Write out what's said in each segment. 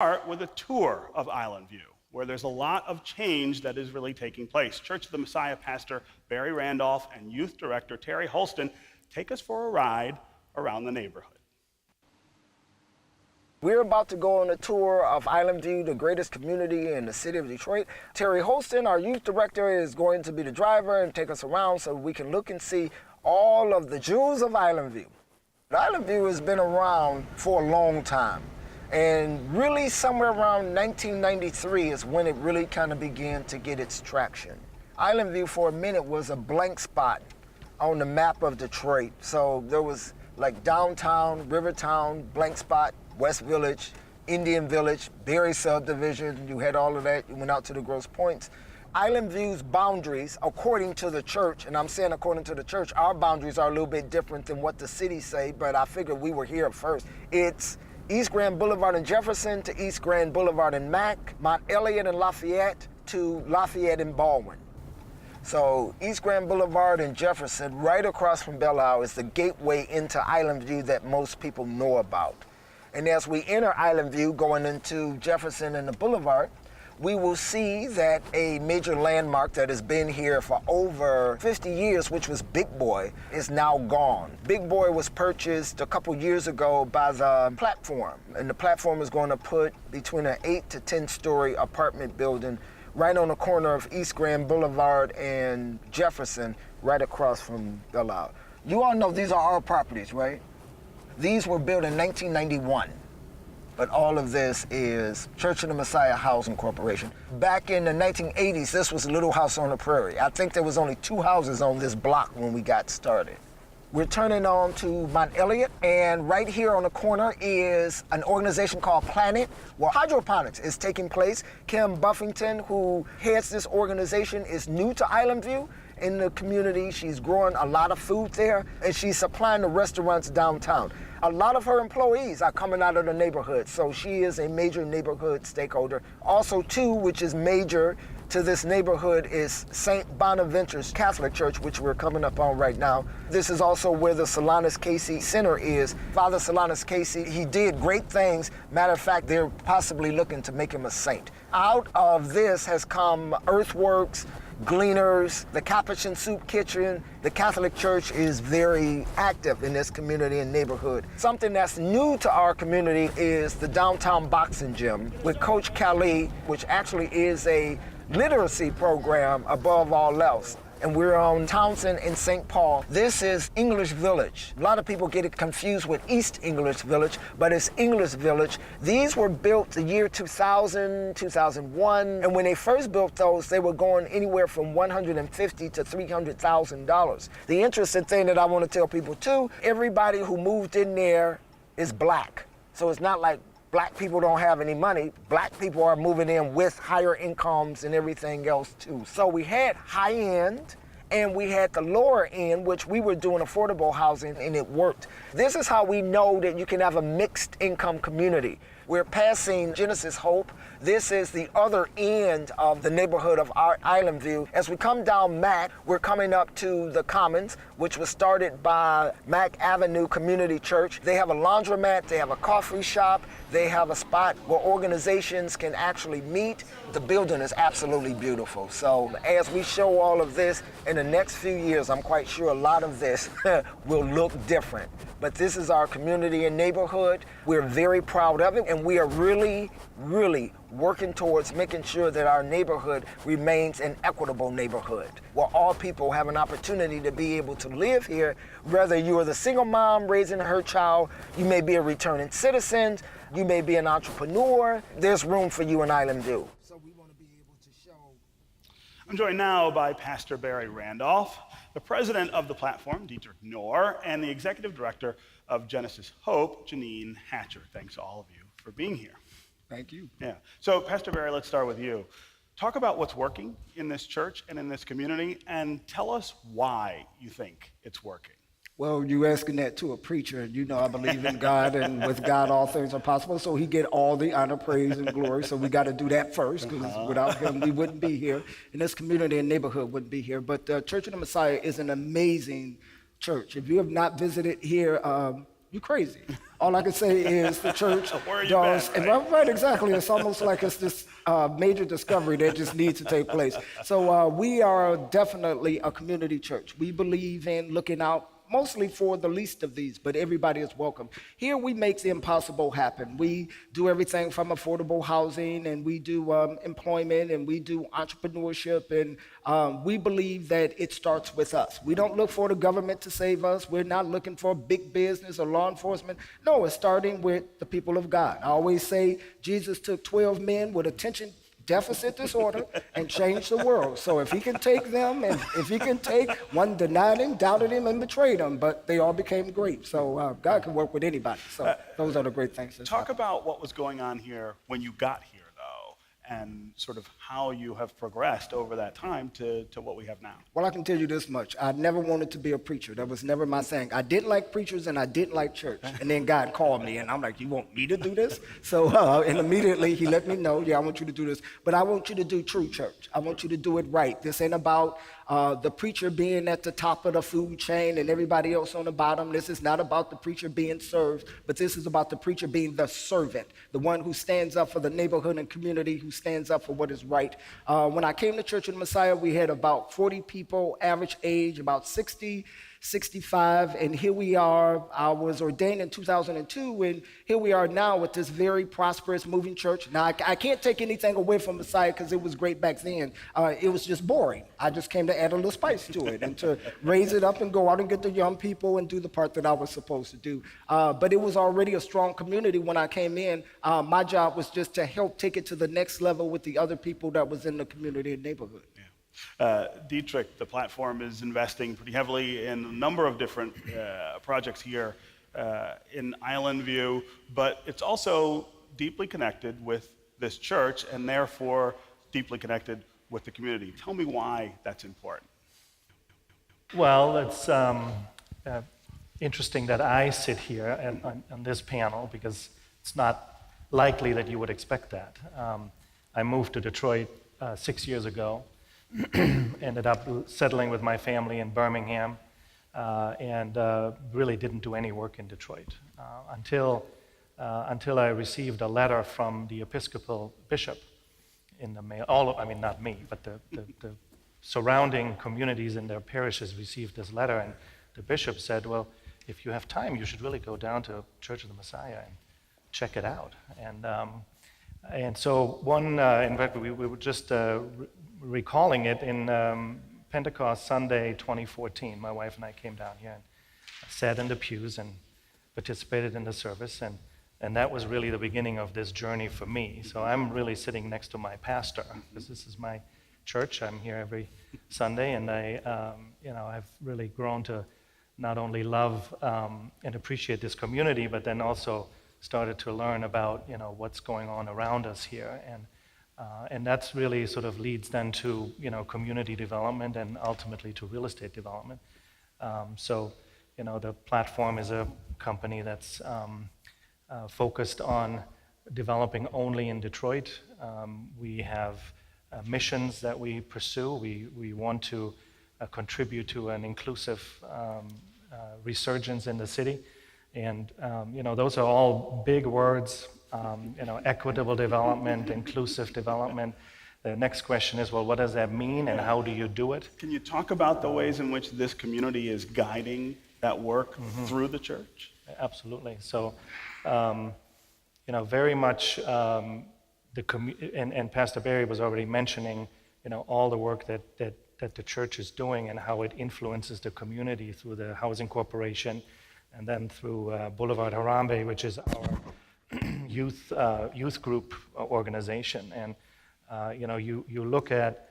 Start with a tour of Islandview, where there's a lot of change that is really taking place. Church of the Messiah pastor Barry Randolph and youth director Terry Holston take us for a ride around the neighborhood. We're about to go on a tour of Islandview, the greatest community in the city of Detroit. Terry Holston, our youth director, is going to be the driver and take us around so we can look and see all of the jewels of Islandview. Islandview has been around for a long time. And really somewhere around 1993 is when it really kind of began to get its traction. Islandview for a minute was a blank spot on the map of Detroit. So there was like downtown, Rivertown, blank spot, West Village, Indian Village, Barry subdivision, you had all of that, you went out to the Grosse Pointes. Islandview's boundaries, according to the church, and I'm saying according to the church, our boundaries are a little bit different than what the city say, but I figured we were here first. It's East Grand Boulevard and Jefferson to East Grand Boulevard and Mack, Mount Elliott and Lafayette to Lafayette and Baldwin. So East Grand Boulevard and Jefferson, right across from Belle Isle, is the gateway into Islandview that most people know about. And as we enter Islandview, going into Jefferson and the Boulevard, we will see that a major landmark that has been here for over 50 years, which was Big Boy, is now gone. Big Boy was purchased a couple years ago by the platform, and the platform is going to put between an 8 to 10-story apartment building right on the corner of East Grand Boulevard and Jefferson, right across from Belle Isle. You all know these are our properties, right? These were built in 1991. But all of this is Church of the Messiah Housing Corporation. Back in the 1980s, this was Little House on the Prairie. I think there was only 2 houses on this block when we got started. We're turning on to Mount Elliott, and right here on the corner is an organization called Planet, where hydroponics is taking place. Kim Buffington, who heads this organization, is new to Islandview in the community. She's growing a lot of food there, and she's supplying the restaurants downtown. A lot of her employees are coming out of the neighborhood, so she is a major neighborhood stakeholder. Also, too, which is major to this neighborhood, is St. Bonaventure's Catholic Church, which we're coming up on right now. This is also where the Solanus Casey Center is. Father Solanus Casey, he did great things. Matter of fact, they're possibly looking to make him a saint. Out of this has come earthworks, Gleaners, the Capuchin Soup Kitchen. The Catholic Church is very active in this community and neighborhood. Something that's new to our community is the downtown boxing gym with Coach Kelly, which actually is a literacy program above all else. And we're on Townsend and St. Paul. This is English Village. A lot of people get it confused with East English Village, but it's English Village. These were built the year 2000, 2001, and when they first built those, they were going anywhere from $150,000 to $300,000. The interesting thing that I want to tell people too, everybody who moved in there is black. So it's not like black people don't have any money. Black people are moving in with higher incomes and everything else too. So we had high end and we had the lower end, which we were doing affordable housing, and it worked. This is how we know that you can have a mixed income community. We're passing Genesis Hope. This is the other end of the neighborhood of our Islandview. As we come down Mack, we're coming up to the Commons, which was started by Mack Avenue Community Church. They have a laundromat, they have a coffee shop, they have a spot where organizations can actually meet. The building is absolutely beautiful. So as we show all of this, in the next few years, I'm quite sure a lot of this will look different. But this is our community and neighborhood. We're very proud of it, and we are really, really working towards making sure that our neighborhood remains an equitable neighborhood, where all people have an opportunity to be able to live here. Whether you are the single mom raising her child, you may be a returning citizen, you may be an entrepreneur, there's room for you in Islandview. So we want to be able to show. I'm joined now by Pastor Barry Randolph, the president of the platform, Dietrich Knorr, and the executive director of Genesis Hope, Janine Hatcher. Thanks to all of you for being here. Thank you. Yeah. So, Pastor Barry, let's start with you. Talk about what's working in this church and in this community, and tell us why you think it's working. Well, you asking that to a preacher. You know I believe in God, and with God all things are possible, so he get all the honor, praise, and glory. So we got to do that first, because without him, we wouldn't be here, and this community and neighborhood wouldn't be here. But Church of the Messiah is an amazing church. If you have not visited here, you crazy. All I can say is the church Where are you does, been, and right, exactly. It's almost like it's this major discovery that just needs to take place. So we are definitely a community church. We believe in looking out mostly for the least of these, but everybody is welcome. Here we make the impossible happen. We do everything from affordable housing, and we do employment, and we do entrepreneurship, and we believe that it starts with us. We don't look for the government to save us. We're not looking for big business or law enforcement. No, it's starting with the people of God. I always say Jesus took 12 men with attention deficit disorder and changed the world. So if he can take them, and if he can take one, denied him, doubted him, and betrayed him, but they all became great. So God can work with anybody. So those are the great things. Talk about what was going on here when you got here, though, and sort of how you have progressed over that time to what we have now. Well, I can tell you this much. I never wanted to be a preacher. That was never my thing. I didn't like preachers, and I didn't like church. And then God called me, and I'm like, you want me to do this? So, and immediately he let me know, yeah, I want you to do this. But I want you to do true church. I want you to do it right. This ain't about the preacher being at the top of the food chain and everybody else on the bottom. This is not about the preacher being served, but this is about the preacher being the servant, the one who stands up for the neighborhood and community, who stands up for what is right. When I came to Church of the Messiah, we had about 40 people, average age about 60, 65, and here we are. I was ordained in 2002, and here we are now with this very prosperous, moving church. Now, I can't take anything away from Messiah because it was great back then. It was just boring. I just came to add a little spice to it and to raise it up and go out and get the young people and do the part that I was supposed to do. But it was already a strong community when I came in. My job was just to help take it to the next level with the other people that was in the community and neighborhood. Dietrich, the platform is investing pretty heavily in a number of different projects here in Islandview, but it's also deeply connected with this church and therefore deeply connected with the community. Tell me why that's important. Well, it's interesting that I sit here on this panel because it's not likely that you would expect that. I moved to Detroit 6 years ago. Ended up settling with my family in Birmingham and really didn't do any work in Detroit until I received a letter from the Episcopal bishop in the mail. Not me, but the surrounding communities in their parishes received this letter, and the bishop said, well, if you have time, you should really go down to Church of the Messiah and check it out. And so in fact, we were just recalling it in Pentecost Sunday 2014. My wife and I came down here and sat in the pews and participated in the service, and that was really the beginning of this journey for me. So I'm really sitting next to my pastor because this is my church. I'm here every Sunday, and I've really grown to not only love and appreciate this community, but then also started to learn about what's going on around us here, and that's really sort of leads then to community development and ultimately to real estate development. So the platform is a company that's focused on developing only in Detroit. We have missions that we pursue. We want to contribute to an inclusive resurgence in the city. And those are all big words, equitable development, inclusive development. The next question is, well, what does that mean and how do you do it? Can you talk about the ways in which this community is guiding that work through the church? Absolutely. So, very much and Pastor Barry was already mentioning, all the work that the church is doing and how it influences the community through the Housing Corporation, and then through Boulevard Harambe, which is our youth group organization. And you look at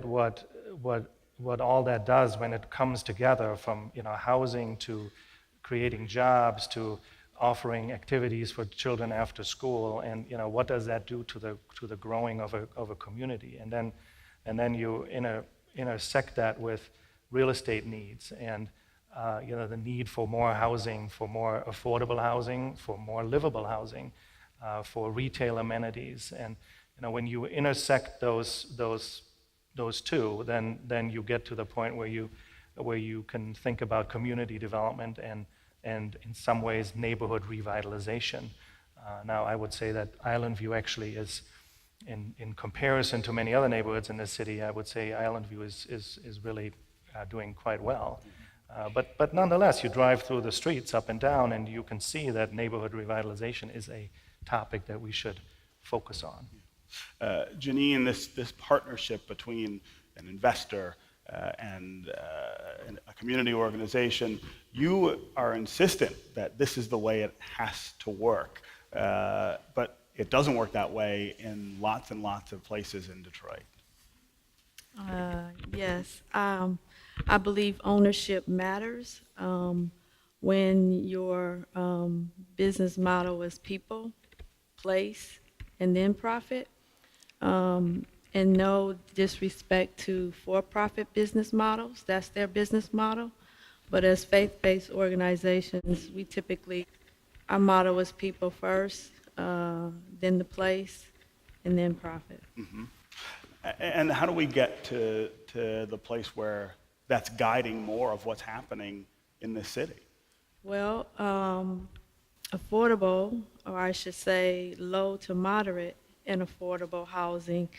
what all that does when it comes together, from housing to creating jobs to offering activities for children after school, and what does that do to the growing of a community, and then you intersect that with real estate needs and the need for more housing, for more affordable housing, for more livable housing, for retail amenities. And when you intersect those two, then you get to the point where you can think about community development and and in some ways neighborhood revitalization. Now, I would say that Islandview actually is, in comparison to many other neighborhoods in the city, I would say Islandview is really doing quite well. But nonetheless, you drive through the streets up and down, and you can see that neighborhood revitalization is a topic that we should focus on. Janine, this partnership between an investor and a community organization, you are insistent that this is the way it has to work. But it doesn't work that way in lots and lots of places in Detroit. Yes, I believe ownership matters. When your business model is people, place, and then profit, and no disrespect to for-profit business models, that's their business model. But as faith-based organizations, we typically, our motto is people first, then the place, and then profit. Mm-hmm. And how do we get to the place where that's guiding more of what's happening in this city? Well, affordable, or I should say low to moderate and affordable housing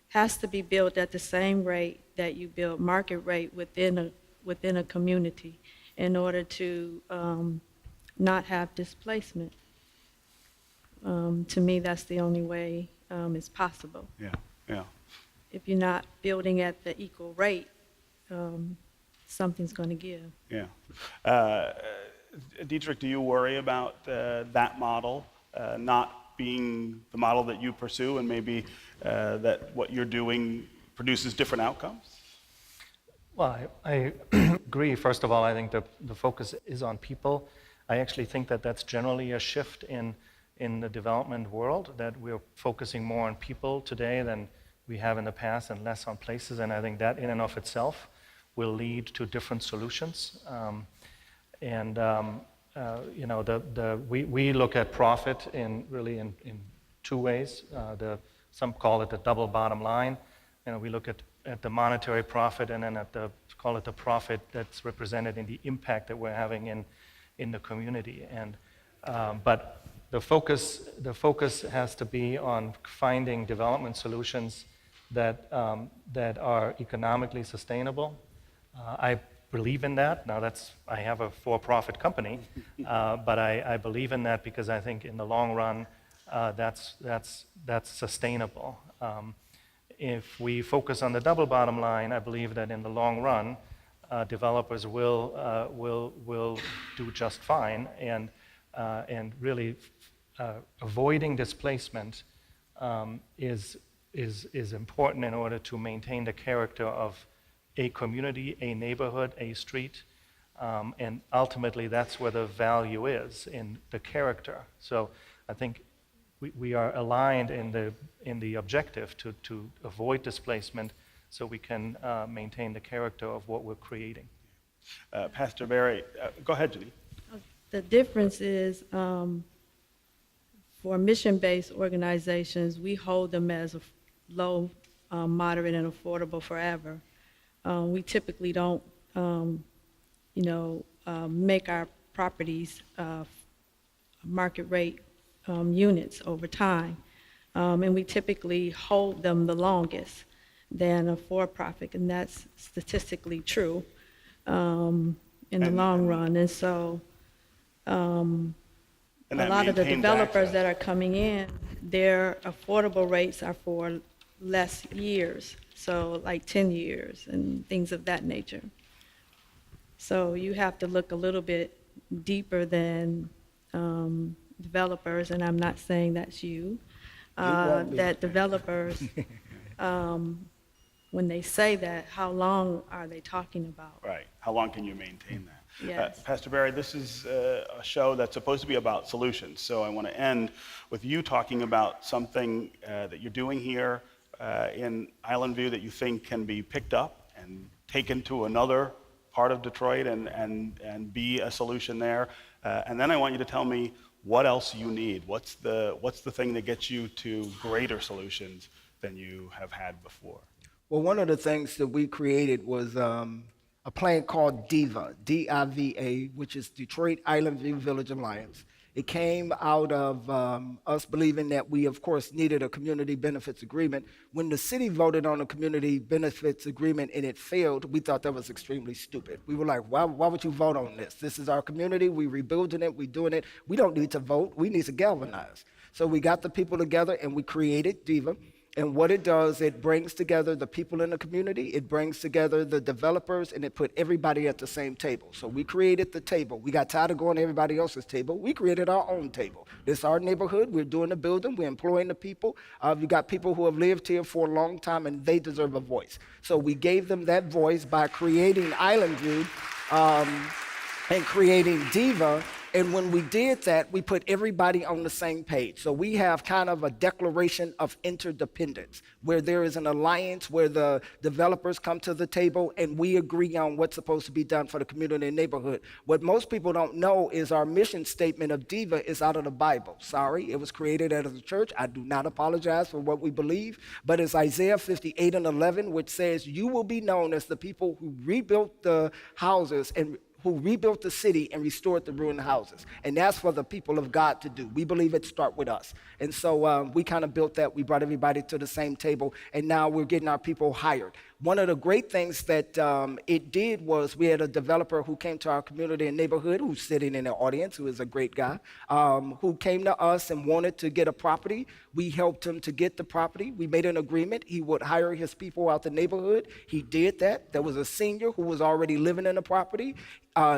has to be built at the same rate that you build market rate within a community in order to not have displacement. To me, that's the only way it's possible. Yeah. If you're not building at the equal rate, something's going to give. Yeah. Dietrich, do you worry about that model not being the model that you pursue, and maybe that what you're doing produces different outcomes? Well, I agree. First of all, I think the focus is on people. I actually think that that's generally a shift in the development world, that we're focusing more on people today than we have in the past and less on places, and I think that in and of itself will lead to different solutions. We look at profit in two ways. Some call it the double bottom line. We look at the monetary profit, and then call it the profit that's represented in the impact that we're having in the community. But the focus has to be on finding development solutions that are economically sustainable. I believe in that. Now I have a for-profit company, but I believe in that because I think in the long run that's sustainable. If we focus on the double bottom line, I believe that in the long run developers will do just fine, and really avoiding displacement is important in order to maintain the character of a community, a neighborhood, a street, and ultimately that's where the value is, in the character. So I think we are aligned in the objective to avoid displacement, so we can maintain the character of what we're creating. Pastor Barry, go ahead, Janine. The difference is for mission-based organizations, we hold them as a low, moderate, and affordable forever. We typically don't, make our properties market rate units over time. And we typically hold them the longest than a for-profit, and that's statistically true in the long run. And so a lot of the developers that are coming in, their affordable rates are for less years, so like 10 years and things of that nature. So you have to look a little bit deeper than developers, and I'm not saying that's you, that developers, when they say that, how long are they talking about? Right. How long can you maintain that? Yes. Pastor Barry, this is a show that's supposed to be about solutions, so I want to end with you talking about something that you're doing here in Islandview that you think can be picked up and taken to another part of Detroit and be a solution there. And then I want you to tell me what else you need. What's the thing that gets you to greater solutions than you have had before? Well, one of the things that we created was a plan called DIVA, D-I-V-A, which is Detroit Islandview Village Alliance. It came out of us believing that we, of course, needed a community benefits agreement. When the city voted on a community benefits agreement and it failed, we thought that was extremely stupid. We were like, why would you vote on this? This is our community. We're rebuilding it. We're doing it. We don't need to vote. We need to galvanize. So we got the people together and we created DIVA. And what it does, it brings together the people in the community, it brings together the developers, and it put everybody at the same table. So we created the table. We got tired of going to everybody else's table. We created our own table. This is our neighborhood. We're doing the building. We're employing the people. We got people who have lived here for a long time, and they deserve a voice. So we gave them that voice by creating Islandview and creating DIVA. And when we did that, we put everybody on the same page. So we have kind of a declaration of interdependence, where there is an alliance where the developers come to the table and we agree on what's supposed to be done for the community and neighborhood. What most people don't know is our mission statement of DIVA is out of the Bible. Sorry, it was created as a church. I do not apologize for what we believe, but it's Isaiah 58:11, which says, "You will be known as the people who rebuilt the houses and who rebuilt the city and restored the ruined houses." And that's for the people of God to do. We believe it starts with us. And so we kind of built that. We brought everybody to the same table, and now we're getting our people hired. One of the great things that it did was we had a developer who came to our community and neighborhood, who's sitting in the audience, who is a great guy, who came to us and wanted to get a property. We helped him to get the property. We made an agreement. He would hire his people out the neighborhood. He did that. There was a senior who was already living in the property.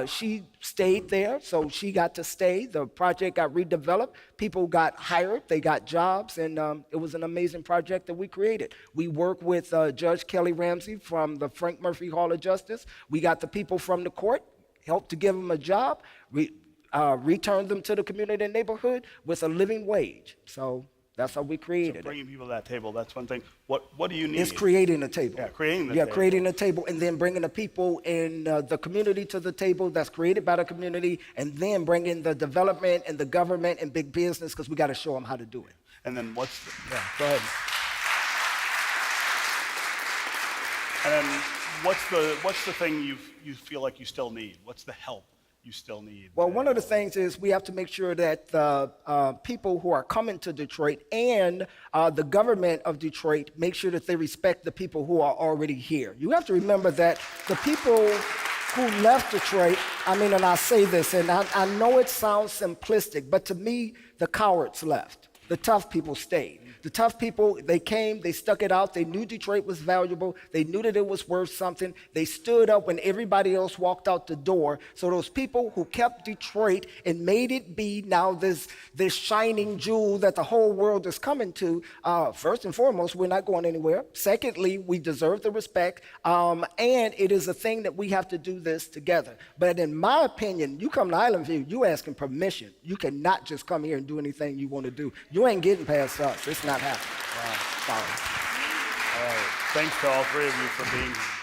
She stayed there, so she got to stay. The project got redeveloped. People got hired. They got jobs, and it was an amazing project that we created. We worked with Judge Kelly Ramsey from the Frank Murphy Hall of Justice. We got the people from the court, helped to give them a job, returned them to the community and neighborhood with a living wage. So that's how we created So bringing people to that table, that's one thing. What do you need? It's creating a table. Yeah, creating the table. Creating a table and then bringing the people in the community to the table that's created by the community, and then bringing the development and the government and big business, because we got to show them how to do it. And then Go ahead. And then what's the thing you feel like you still need? What's the help you still need? Well, one of the things is we have to make sure that the people who are coming to Detroit and the government of Detroit make sure that they respect the people who are already here. You have to remember that the people who left Detroit, and I say this, and I know it sounds simplistic, but to me, the cowards left. The tough people stayed. The tough people, they came, they stuck it out. They knew Detroit was valuable. They knew that it was worth something. They stood up when everybody else walked out the door. So those people who kept Detroit and made it be now this shining jewel that the whole world is coming to, first and foremost, we're not going anywhere. Secondly, we deserve the respect. And it is a thing that we have to do this together. But in my opinion, you come to Islandview, you asking permission. You cannot just come here and do anything you want to do. You ain't getting past us. It's not happening. Wow. Sorry. All right. Thanks to all three of you for being here.